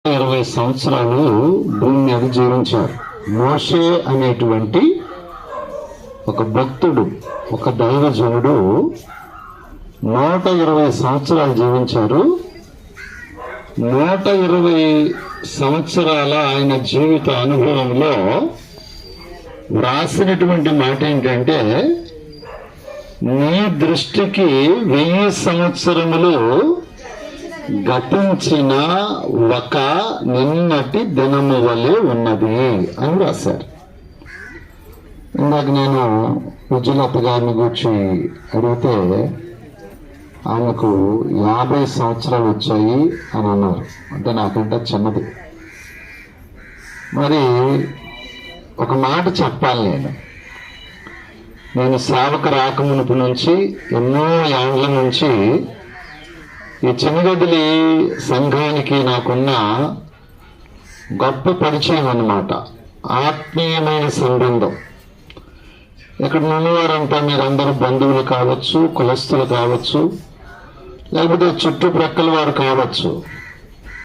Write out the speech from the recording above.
20 సంవత్సరాలు భూమి మీద జీవించారు. మోషే అనేటువంటి ఒక భక్తుడు, ఒక దైవజనుడు 120 సంవత్సరాలు జీవించారు. 120 సంవత్సరాల ఆయన జీవిత అనుభవంలో వ్రాసినటువంటి మాట ఏంటంటే, నీ దృష్టికి 1000 సంవత్సరములు గతించిన ఒక నిన్నటి దినము వలె ఉన్నది అని రాశారు. ఇందాక నేను విజయలత గారిని గురించి అడిగితే ఆమెకు 50 సంవత్సరాలు వచ్చాయి అని అన్నారు. అంటే నాకంటే చిన్నది. మరి ఒక మాట చెప్పాలి, నేను సేవకు రాకమునుపు నుంచి ఎన్నో ఏండ్ల నుంచి ఈ చిన్నగదిలి సంఘానికి నాకున్న గొప్ప పరిచయం అన్నమాట, ఆత్మీయమైన సంబంధం. ఇక్కడ ఉన్నవారంతా మీరందరూ బంధువులు కావచ్చు, కులస్తులు కావచ్చు, లేకపోతే చుట్టుప్రక్కల వారు కావచ్చు.